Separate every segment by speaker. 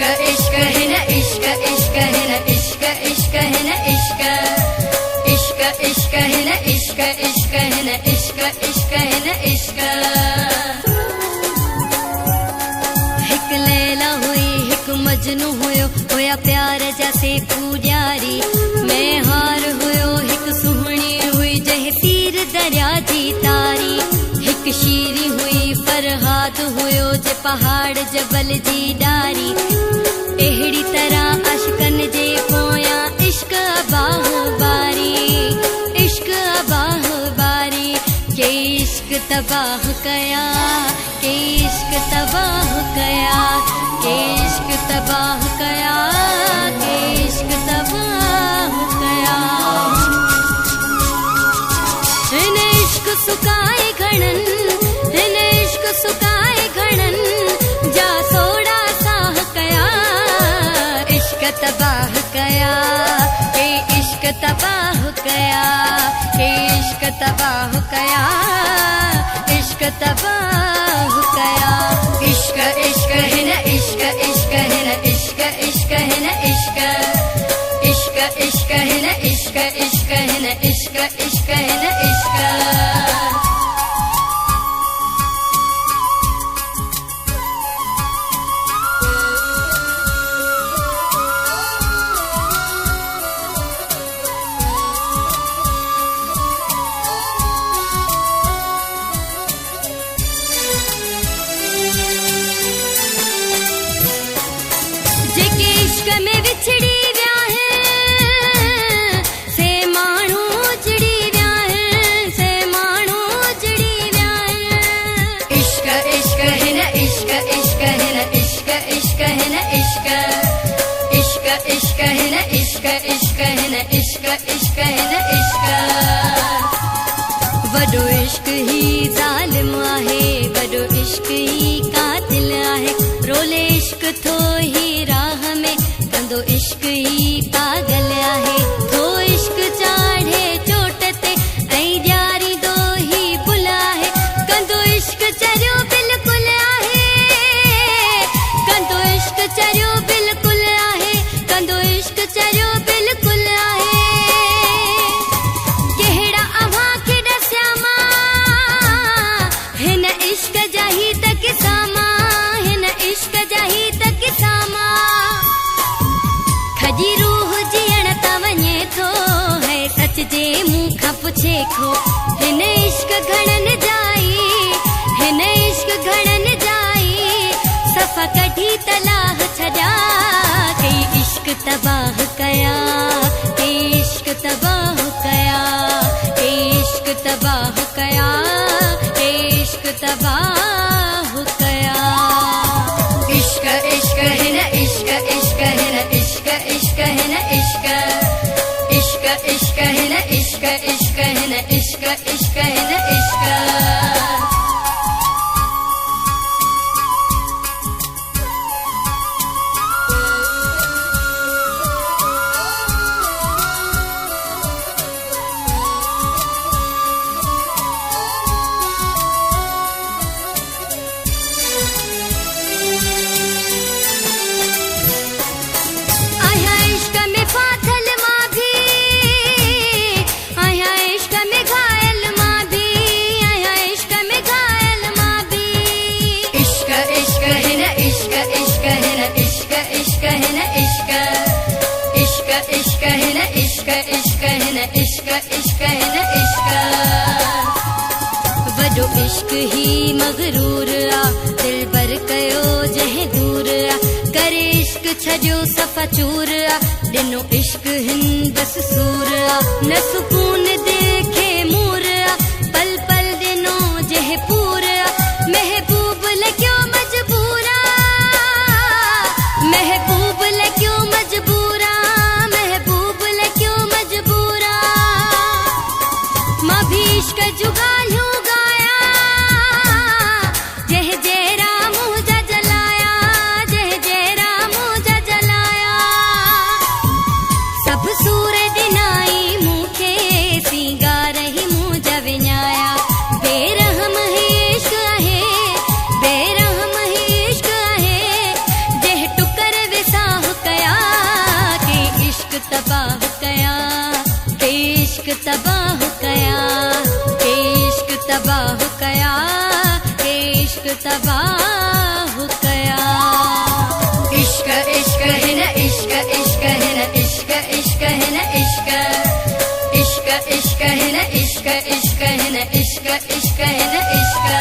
Speaker 1: इश्क है न इश्क, इश्क है न इश्क, इश्क है न इश्क, इश्क इश्क है न इश्क, इश्क है न इश्क, इश्क है न इश्क। हिक लैला हुई हिक मजनू हुयो, होया प्यार जैसे पूजारी। मैं हार हुयो हिक सुहणी हुई जह तीर दरिया जी तारी। हिक शीरी हुई फरहाद हुयो जे पहाड़ जबल जी डारी। एहड़ी तरह अशकन जे पोया इश्क अबाह बारी, इश्क अबाह बारी। के इश्क तबाह कया, के इश्क तबाह कया, के इश्क तबाह कया, के इश्क तबाह कया। हिन इश्क सुकाए घणन, हिन इश्क सुकाए घणन, जा सोड़ा साह कया। इश्क तबाह कया, के इश्क तबाह कया, के इश्क तबाह कया, इश्क तबाह कया। इश्क इश्क है न इश्क, इश्क है न इश्क, इश्क है न इश्क, इश्क इश्क है न इश्क, इश्क है न इश्क, इश्क है न इश्क। इश्क में विछड़ी व्या है, से मानू उजड़ी व्या है, से मानू उजड़ी व्या है। इश्क इश्क है न इश्क, इश्क है न इश्क, इश्क है न इश्क, इश्क इश्क है न इश्क, इश्क है न इश्क, इश्क है न इश्क। वडो इश्क ही जालिम आहे, वडो इश्क ही कातिल आहे। रोले इश्क थो ही राह में, कंदो इश्क ही पागल आहे। थो इश्क चाढ़े चोट ते, ऐं ॾियारी दो ही पुल आहे। कंदो इश्क चरियो बिल्कुल आहे, कंदो इश्क चरियो बिल्कुल आहे, कंदो इश्क चरियो बिल्कुल आहे। कहिड़ा अव्हां खे ॾस्या मां, हिन इश्क जा ही त किसा मां, हिन इश्क जा ही त किसा मां। खजी रूह जीअण त वञे थो, है सच जे मुंह खां पुछे खो। हिन इश्क घणनि जाई, हिन इश्क घणनि जाई, सफ़ा कढी तलाह छॾा। कई इश्क तबाह कया, कई इश्क तबाह कया, कई इश्क तबाह कया, कई इश्क तबाह कया। इश्क इश्क है न इश्क, इश्क है न इश्क, इश्क है न इश्क, इश्क इश्क है न इश्क, इश्क है न इश्क, इश्क है न इश्क। आया इश्क में फाथल मां भी, आया इश्क में घायल मां भी, आया इश्क में घायल मां भी। इश्क इश्क है न इश्क, इश्क है न इश्क, इश्क है न इश्क, इश्क इश्क है न इश्क, इश्क है न इश्क, इश्क है न इश्क। वडो इश्क ही मगरूर आ, दिल बर कयो जह दूर आ। करे इश्क छजो सफ़ा चूर आ, ॾिनो इश्क हिन बस सूर आ। न सुकून देखे मूर आ, पल पल ॾिनो जह पूर आ। महबूब लॻियो मजबूर आ, महबूब लॻियो मजबूर आ, महबूब लॻियो मजबूर आ। मां भी इश्क जूं ॻाल्हियूं गाया, जह जहिड़ा मुंह जा जलाया, जह जहिड़ा मुंह जा जलाया। सभु सूर ॾिनाई मूंखे, इश्क तबाह कया। इश्क इश्क है न इश्क, इश्क है न इश्क, इश्क है न इश्क, इश्क इश्क है न इश्क, इश्क है न इश्क, इश्क है न इश्क।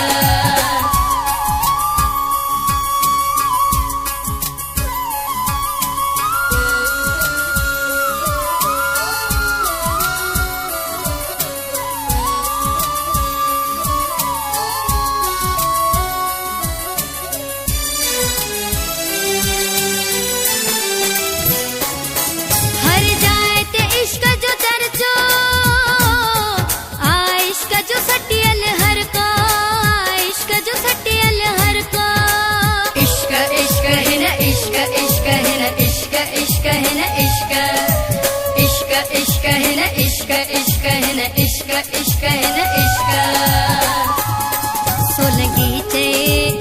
Speaker 1: इश्क है न इश्क, इश्क है न इश्क, इश्क है न इश्क। सो लगी चे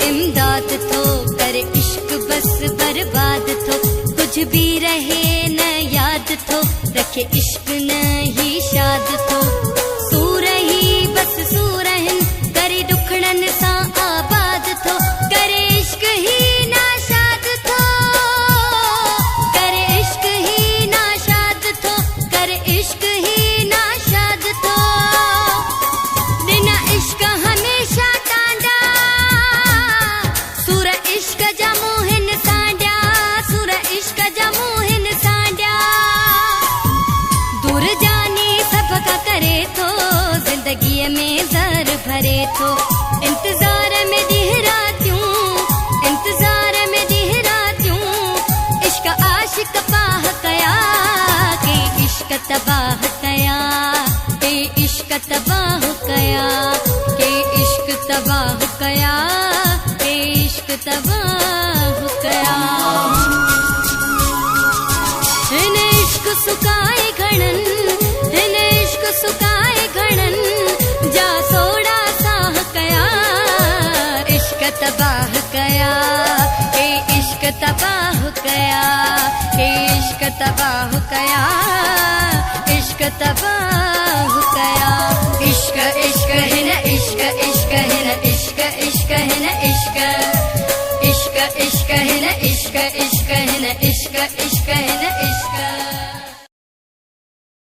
Speaker 1: इमदाद थो करे इश्क बस बर्बाद थो, कुछ भी रहे न याद थो रखे इश्क न ही शाद थो। सूर ही बस सूरहन करे दुखड़न सा आबाद थो, करे इश्क ही ना शाद थो, करे इश्क ही ना शाद थो, करे इश्क ही ना शाद थो। बिना इश्क हमेशा टांडा, सूर इश्क जा मोहन सांड्या, सूर इश्क जा मोहन सांड्या। दूर जानी सबका करे थो, जिंदगी में जर भरे थो। इंतजार में दिहरात्यूं, इंतजार में दिहरात्यूं, इश्क आशिक पाह कया के इश्क तबाह कया, के इश्क तबाह कया, के इश्क तबाह कया, के इश्क तबाह कया। हिन इश्क सुकाए घणन, हिन इश्क सुकाए घणन, जा सोड़ा साह कया, इश्क तबाह कया, के इश्क तबाह कया, के इश्क तबाह कया, इश्क तबाह कया। इश्क इश्क है न इश्क, इश्क है न इश्क, इश्क है न इश्क, इश्क इश्क है न इश्क, इश्क है न इश्क, इश्क है न इश्क।